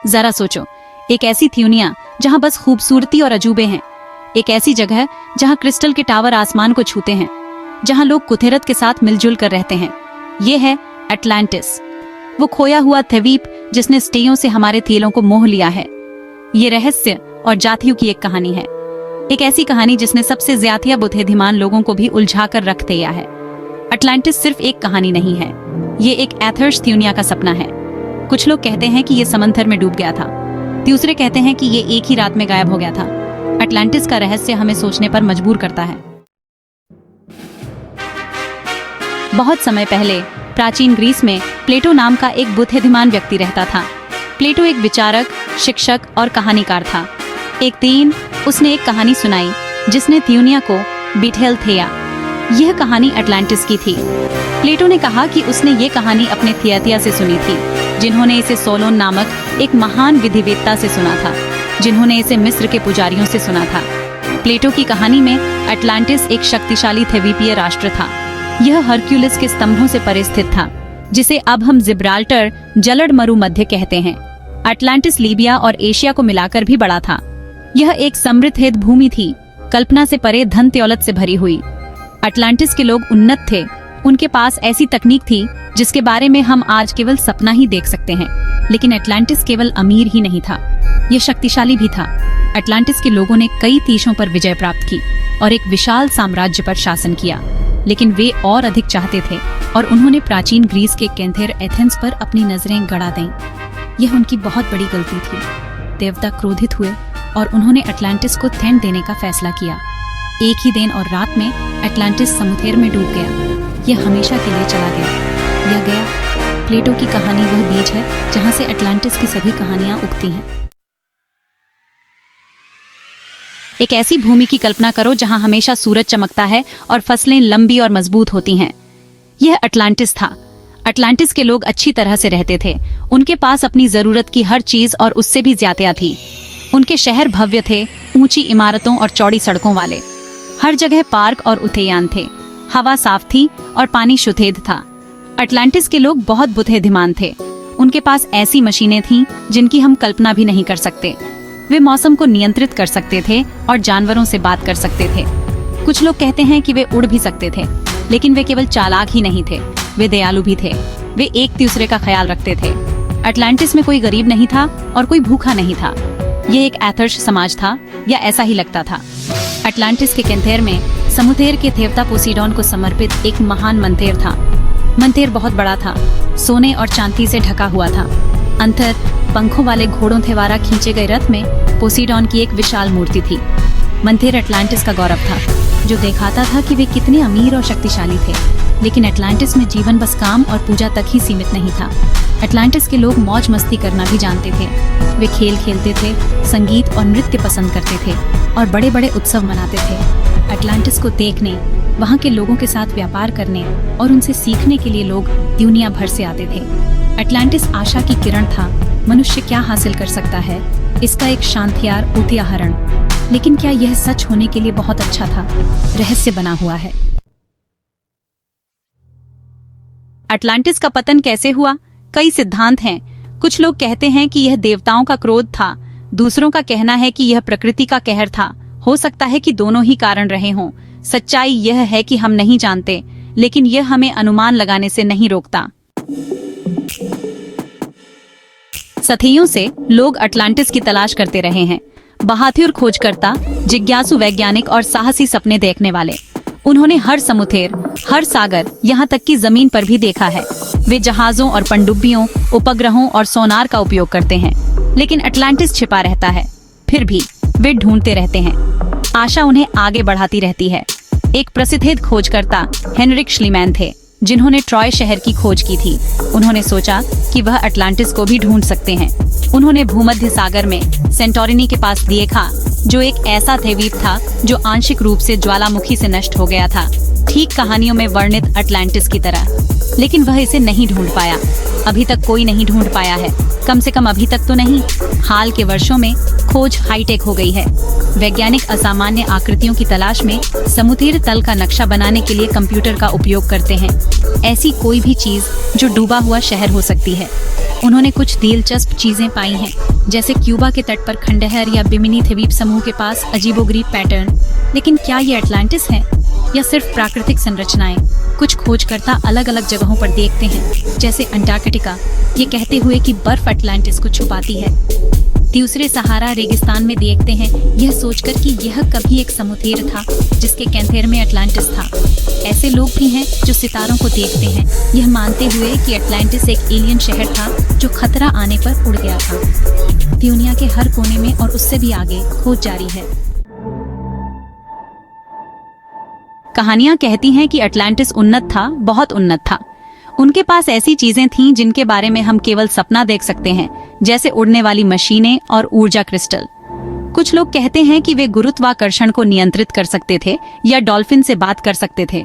जरा सोचो, एक ऐसी थ्यूनिया जहाँ बस खूबसूरती और अजूबे हैं, एक ऐसी जगह जहाँ क्रिस्टल के टावर आसमान को छूते हैं, जहाँ लोग कुदरत के साथ मिलजुल कर रहते हैं। ये है अटलांटिस, वो खोया हुआ द्वीप जिसने सदियों से हमारे दिलों को मोह लिया है। ये रहस्य और जातियों की एक कहानी है, एक ऐसी कहानी जिसने सबसे ज्यादा बुद्धिमान लोगों को भी उलझा कर रख दिया है। अटलांटिस सिर्फ एक कहानी नहीं है, ये एक एथर्स थ्यूनिया का सपना है। कुछ लोग कहते हैं कि ये समंदर में डूब गया था, दूसरे कहते हैं कि ये एक ही रात में गायब हो गया था। अटलांटिस का रहस्य हमें सोचने पर मजबूर करता है। बहुत समय पहले प्राचीन ग्रीस में प्लेटो नाम का एक बुद्धिमान व्यक्ति रहता था। प्लेटो एक विचारक, शिक्षक और कहानीकार था। एक दिन उसने एक कहानी सुनाई जिसने थ्यूनिया को बिठेल थिया। यह कहानी अटलांटिस की थी। प्लेटो ने कहा कि उसने ये कहानी अपने थियातिया से सुनी थी, जिन्होंने इसे सोलोन नामक एक महान विधिवेत्ता से सुना था, जिन्होंने इसे मिस्र के पुजारियों से सुना था। प्लेटो की कहानी में अटलांटिस एक शक्तिशाली द्वीपीय राष्ट्र था। यह हरक्यूलिस के स्तंभों से परे स्थित था, जिसे अब हम जिब्राल्टर जलड मरुमध्य कहते हैं। अटलांटिस लीबिया और एशिया को मिलाकर भी बड़ा था। यह एक समृद्ध भूमि थी, कल्पना से परे धन दौलत से भरी हुई। अटलांटिस के लोग उन्नत थे, उनके पास ऐसी तकनीक थी जिसके बारे में हम आज केवल सपना ही देख सकते हैं। लेकिन अटलांटिस केवल अमीर ही नहीं था, यह शक्तिशाली भी था। अटलांटिस के लोगों ने कई देशों पर विजय प्राप्त की और एक विशाल साम्राज्य पर शासन किया, लेकिन वे और अधिक चाहते थे और उन्होंने प्राचीन ग्रीस के केंथेर एथेंस पर अपनी नजरें गड़ा दी। यह उनकी बहुत बड़ी गलती थी। देवता क्रोधित हुए और उन्होंने अटलांटिस को दंड देने का फैसला किया। एक ही दिन और रात में अटलांटिस समुद्र में डूब गया। यह हमेशा के लिए चला गया। यह गया। प्लेटो की कहानी वह बीज है जहां से अटलांटिस की सभी कहानियां उगती हैं। एक ऐसी भूमि की कल्पना करो जहां हमेशा सूरज चमकता है और फसलें लंबी और मजबूत होती हैं। यह अटलांटिस था। अटलांटिस के लोग अच्छी तरह से रहते थे। उनके पास अपनी जरूरत की हर चीज और उससे भी ज्यादा थी। उनके शहर भव्य थे, ऊंची इमारतों और चौड़ी सड़कों वाले। हर जगह पार्क और उद्यान थे। हवा साफ थी और पानी शुद्ध था। अटलांटिस के लोग बहुत बुद्धिमान थे। उनके पास ऐसी मशीनें थीं जिनकी हम कल्पना भी नहीं कर सकते। वे मौसम को नियंत्रित कर सकते थे और जानवरों से बात कर सकते थे। कुछ लोग कहते हैं कि वे उड़ भी सकते थे, लेकिन वे केवल चालाक ही नहीं थे, वे दयालु भी थे। वे एक दूसरे का ख्याल रखते थे। अटलांटिस में कोई गरीब नहीं था और कोई भूखा नहीं था। यह एक एथर्स समाज था, या ऐसा ही लगता था। अटलांटिस के केंथेर में समुद्र के देवता पोसीडोन को समर्पित एक महान मंदिर था। मंदिर बहुत बड़ा था, सोने और चांदी से ढका हुआ था। अंदर पंखों वाले घोड़ों द्वारा खींचे गए रथ में पोसीडोन की एक विशाल मूर्ति थी। मंदिर अटलांटिस का गौरव था, जो दिखाता था कि वे कितने अमीर और शक्तिशाली थे। लेकिन अटलांटिस में जीवन बस काम और पूजा तक ही सीमित नहीं था। अटलांटिस के लोग मौज मस्ती करना भी जानते थे। वे खेल खेलते थे, संगीत और नृत्य पसंद करते थे और बड़े बड़े उत्सव मनाते थे। अटलांटिस को देखने, वहाँ के लोगों के साथ व्यापार करने और उनसे सीखने के लिए लोग दुनिया भर से आते थे। अटलांटिस आशा की किरण था। मनुष्य क्या हासिल कर सकता है, इसका एक शांतियार उदाहरण। लेकिन क्या यह सच होने के लिए बहुत अच्छा था? रहस्य बना हुआ है। अटलांटिस का पतन कैसे हुआ? कई सिद्धांत हैं। कुछ लोग कहते हैं कि यह देवताओं का क्रोध था, दूसरों का कहना है कि यह प्रकृति का कहर था। हो सकता है कि दोनों ही कारण रहे हों। सच्चाई यह है कि हम नहीं जानते, लेकिन यह हमें अनुमान लगाने से नहीं रोकता। सदियों से लोग अटलांटिस की तलाश करते रहे हैं। बहादुर खोजकर्ता, जिज्ञासु वैज्ञानिक और साहसी सपने देखने वाले। उन्होंने हर समुद्र, हर सागर, यहाँ तक कि जमीन पर भी देखा है। वे जहाजों और पनडुब्बियों, उपग्रहों और सोनार का उपयोग करते हैं। लेकिन अटलांटिस छिपा रहता है। फिर भी वे ढूंढते रहते हैं। आशा उन्हें आगे बढ़ाती रहती है। एक प्रसिद्ध खोजकर्ता हेनरिक श्लीमैन थे, जिन्होंने ट्रॉय शहर की खोज की थी। उन्होंने सोचा कि वह अटलांटिस को भी ढूंढ सकते हैं। उन्होंने भूमध्य सागर में सेंटोरिनी के पास देखा, जो एक ऐसा द्वीप था जो आंशिक रूप से ज्वालामुखी से नष्ट हो गया था, ठीक कहानियों में वर्णित अटलांटिस की तरह। लेकिन वह इसे नहीं ढूंढ पाया। अभी तक कोई नहीं ढूंढ पाया है, कम से कम अभी तक तो नहीं। हाल के वर्षों में खोज हाईटेक हो गई है। वैज्ञानिक असामान्य आकृतियों की तलाश में समुद्री तल का नक्शा बनाने के लिए कंप्यूटर का उपयोग करते हैं। ऐसी कोई भी चीज जो डूबा हुआ शहर हो सकती है। उन्होंने कुछ दिलचस्प चीजें पाई हैं, जैसे क्यूबा के तट पर खंडहर या बिमिनी द्वीप समूह के पास अजीबोगरीब पैटर्न। लेकिन क्या ये अटलांटिस है या सिर्फ प्राकृतिक संरचनाएं? कुछ खोजकर्ता अलग अलग जगहों पर देखते हैं, जैसे अंटार्कटिका, ये कहते हुए कि बर्फ अटलांटिस को छुपाती है। दूसरे सहारा रेगिस्तान में देखते हैं, यह सोचकर कि यह कभी एक समुद्र था जिसके कैंथेर में अटलांटिस था। ऐसे लोग भी हैं जो सितारों को देखते हैं, यह मानते हुए कि अटलांटिस एक एलियन शहर था जो खतरा आने पर उड़ गया था। दुनिया के हर कोने में और उससे भी आगे खोज जारी है। कहानियां कहती हैं कि अटलांटिस उन्नत था, बहुत उन्नत था। उनके पास ऐसी चीजें थीं जिनके बारे में हम केवल सपना देख सकते हैं, जैसे उड़ने वाली मशीनें और ऊर्जा क्रिस्टल। कुछ लोग कहते हैं कि वे गुरुत्वाकर्षण को नियंत्रित कर सकते थे या डॉल्फिन से बात कर सकते थे।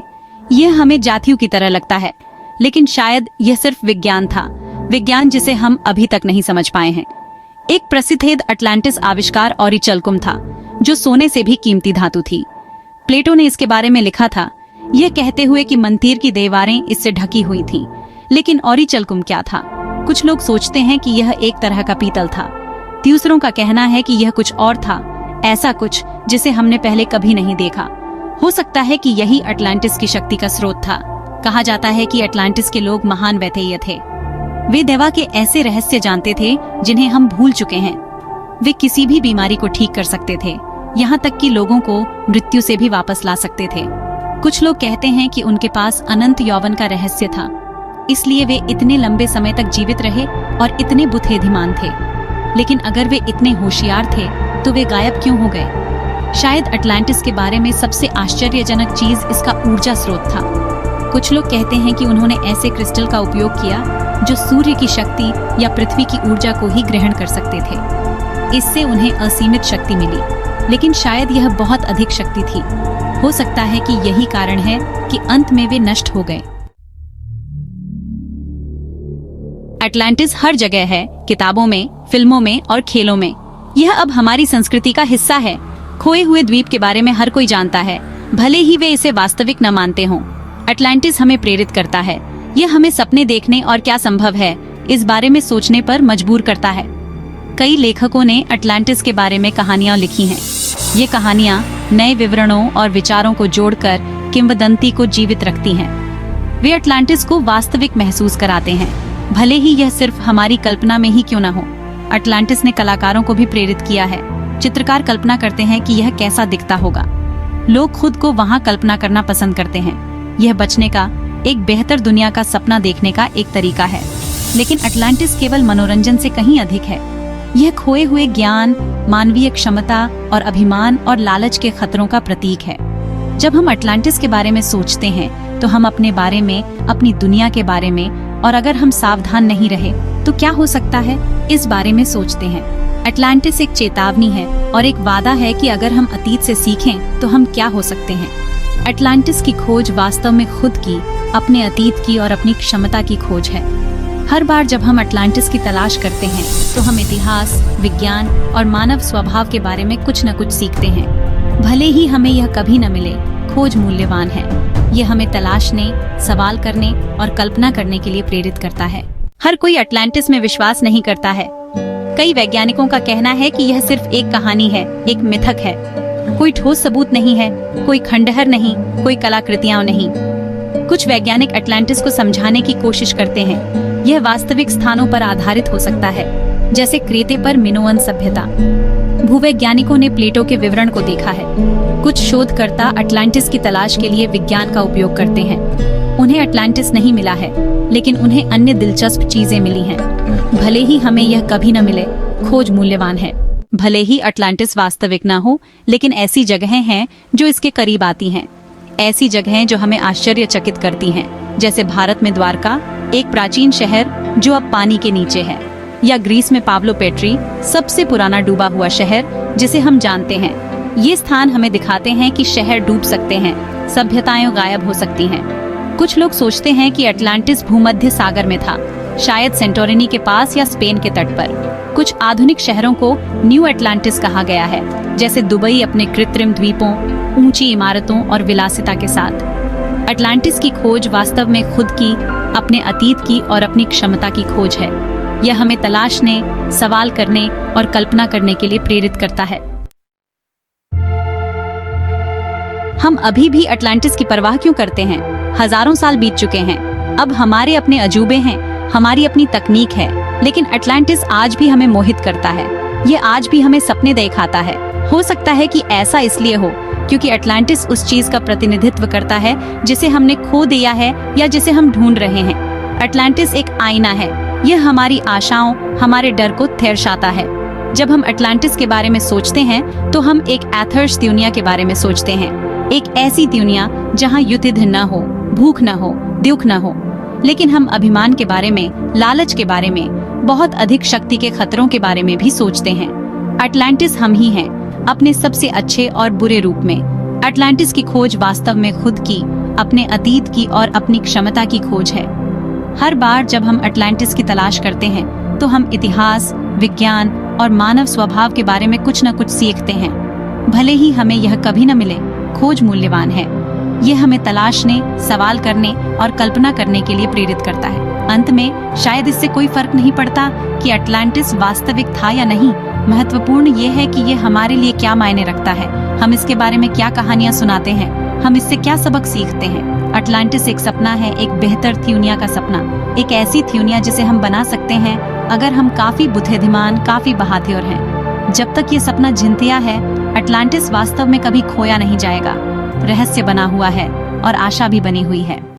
यह हमें जातियों की तरह लगता है, लेकिन शायद यह सिर्फ विज्ञान था, विज्ञान जिसे हम अभी तक नहीं समझ पाए हैं। एक प्रसिद्ध अटलांटिस आविष्कार ऑरिचल्कुम था, जो सोने से भी कीमती धातु थी। प्लेटो ने इसके बारे में लिखा था, यह कहते हुए कि मंदिर की दीवारें इससे ढकी हुई थीं। लेकिन ऑरिचल्कुम क्या था? कुछ लोग सोचते हैं कि यह एक तरह का पीतल था। दूसरों का कहना है कि यह कुछ और था, ऐसा कुछ जिसे हमने पहले कभी नहीं देखा। हो सकता है कि यही अटलांटिस की शक्ति का स्रोत था। कहा जाता है कि अटलांटिस के लोग महान वैतेय थे। वे देवा के ऐसे रहस्य जानते थे जिन्हें हम भूल चुके हैं। वे किसी भी बीमारी को ठीक कर सकते थे, यहाँ तक कि लोगों को मृत्यु से भी वापस ला सकते थे। कुछ लोग कहते हैं कि उनके पास अनंत यौवन का रहस्य था, इसलिए वे इतने लंबे समय तक जीवित रहे और इतने बुद्धिमान थे। लेकिन अगर वे इतने होशियार थे तो वे गायब क्यों हो गए? शायद अटलांटिस के बारे में सबसे आश्चर्यजनक चीज इसका ऊर्जा स्रोत था। कुछ लोग कहते हैं कि उन्होंने ऐसे क्रिस्टल का उपयोग किया जो सूर्य की शक्ति या पृथ्वी की ऊर्जा को ही ग्रहण कर सकते थे। इससे उन्हें असीमित शक्ति मिली, लेकिन शायद यह बहुत अधिक शक्ति थी। हो सकता है कि यही कारण है कि अंत में वे नष्ट हो गए। अटलांटिस हर जगह है, किताबों में, फिल्मों में और खेलों में। यह अब हमारी संस्कृति का हिस्सा है। खोए हुए द्वीप के बारे में हर कोई जानता है, भले ही वे इसे वास्तविक न मानते हों। अटलांटिस हमें प्रेरित करता है। यह हमें सपने देखने और क्या संभव है इस बारे में सोचने पर मजबूर करता है। कई लेखकों ने अटलांटिस के बारे में कहानियां लिखी हैं। ये कहानियां नए विवरणों और विचारों को जोड़कर किंवदंती को जीवित रखती हैं। वे अटलांटिस को वास्तविक महसूस कराते हैं, भले ही यह सिर्फ हमारी कल्पना में ही क्यों न हो। अटलांटिस ने कलाकारों को भी प्रेरित किया है। चित्रकार कल्पना करते हैं कि यह कैसा दिखता होगा। लोग खुद को वहां कल्पना करना पसंद करते हैं। यह बचने का, एक बेहतर दुनिया का सपना देखने का एक तरीका है। लेकिन अटलांटिस केवल मनोरंजन से कहीं अधिक है। यह खोए हुए ज्ञान, मानवीय क्षमता और अभिमान और लालच के खतरों का प्रतीक है। जब हम अटलांटिस के बारे में सोचते हैं तो हम अपने बारे में, अपनी दुनिया के बारे में और अगर हम सावधान नहीं रहे तो क्या हो सकता है, इस बारे में सोचते हैं। अटलांटिस एक चेतावनी है और एक वादा है कि अगर हम अतीत से सीखें तो हम क्या हो सकते हैं। अटलांटिस की खोज वास्तव में खुद की, अपने अतीत की और अपनी क्षमता की खोज है। हर बार जब हम अटलांटिस की तलाश करते हैं तो हम इतिहास, विज्ञान और मानव स्वभाव के बारे में कुछ न कुछ सीखते हैं। भले ही हमें यह कभी न मिले, खोज मूल्यवान है। यह हमें तलाशने, सवाल करने और कल्पना करने के लिए प्रेरित करता है। हर कोई अटलांटिस में विश्वास नहीं करता है। कई वैज्ञानिकों का कहना है कि यह सिर्फ एक कहानी है, एक मिथक है। कोई ठोस सबूत नहीं है, कोई खंडहर नहीं, कोई कलाकृतियां नहीं। कुछ वैज्ञानिक अटलांटिस को समझाने की कोशिश करते हैं। यह वास्तविक स्थानों पर आधारित हो सकता है, जैसे क्रेते पर मिनोअन सभ्यता। भूवैज्ञानिकों ने प्लेटो के विवरण को देखा है। कुछ शोधकर्ता अटलांटिस की तलाश के लिए विज्ञान का उपयोग करते हैं। उन्हें अटलांटिस नहीं मिला है, लेकिन उन्हें अन्य दिलचस्प चीजें मिली हैं। भले ही हमें यह कभी न मिले, खोज मूल्यवान है। भले ही अटलांटिस वास्तविक न हो, लेकिन ऐसी जगहें हैं जो इसके करीब आती हैं। ऐसी जगहें जो हमें आश्चर्यचकित करती हैं, जैसे भारत में द्वारका, एक प्राचीन शहर जो अब पानी के नीचे है, या ग्रीस में पावलोपेट्री, सबसे पुराना डूबा हुआ शहर जिसे हम जानते हैं। ये स्थान हमें दिखाते हैं कि शहर डूब सकते हैं, सभ्यताएं गायब हो सकती हैं। कुछ लोग सोचते हैं कि अटलांटिस भूमध्य सागर में था, शायद सेंटोरिनी के पास या स्पेन के तट पर। कुछ आधुनिक शहरों को न्यू अटलांटिस कहा गया है, जैसे दुबई अपने कृत्रिम द्वीपों, ऊंची इमारतों और विलासिता के साथ। अटलांटिस की खोज वास्तव में खुद की, अपने अतीत की और अपनी क्षमता की खोज है। यह हमें तलाशने, सवाल करने और कल्पना करने के लिए प्रेरित करता है। हम अभी भी अटलांटिस की परवाह क्यों करते हैं? हजारों साल बीत चुके हैं। अब हमारे अपने अजूबे हैं, हमारी अपनी तकनीक है, लेकिन अटलांटिस आज भी हमें मोहित करता है। ये आज भी हमें सपने दिखाता है। हो सकता है कि ऐसा इसलिए हो क्योंकि अटलांटिस उस चीज का प्रतिनिधित्व करता है जिसे हमने खो दिया है या जिसे हम ढूंढ रहे हैं। अटलांटिस एक आईना है। यह हमारी आशाओं, हमारे डर को दर्शाता है। जब हम अटलांटिस के बारे में सोचते हैं तो हम एक एथर्स दुनिया के बारे में सोचते हैं। एक ऐसी दुनिया जहाँ युद्ध न हो, भूख न हो, दुख न हो। लेकिन हम अभिमान के बारे में, लालच के बारे में, बहुत अधिक शक्ति के खतरों के बारे में भी सोचते हैं। अटलांटिस हम ही हैं, अपने सबसे अच्छे और बुरे रूप में। अटलांटिस की खोज वास्तव में खुद की, अपने अतीत की और अपनी क्षमता की खोज है। हर बार जब हम अटलांटिस की तलाश करते हैं तो हम इतिहास, विज्ञान और मानव स्वभाव के बारे में कुछ न कुछ सीखते हैं। भले ही हमें यह कभी न मिले, खोज मूल्यवान है। यह हमें तलाशने, सवाल करने और कल्पना करने के लिए प्रेरित करता है। अंत में शायद इससे कोई फर्क नहीं पड़ता कि अटलांटिस वास्तविक था या नहीं। महत्वपूर्ण ये है कि ये हमारे लिए क्या मायने रखता है, हम इसके बारे में क्या कहानियां सुनाते हैं, हम इससे क्या सबक सीखते हैं। अटलांटिस एक सपना है, एक बेहतर दुनिया का सपना, एक ऐसी दुनिया जिसे हम बना सकते हैं अगर हम काफी बुद्धिमान, काफी बहादुर हैं। जब तक ये सपना जिंदा है, अटलांटिस वास्तव में कभी खोया नहीं जाएगा। रहस्य बना हुआ है और आशा भी बनी हुई है।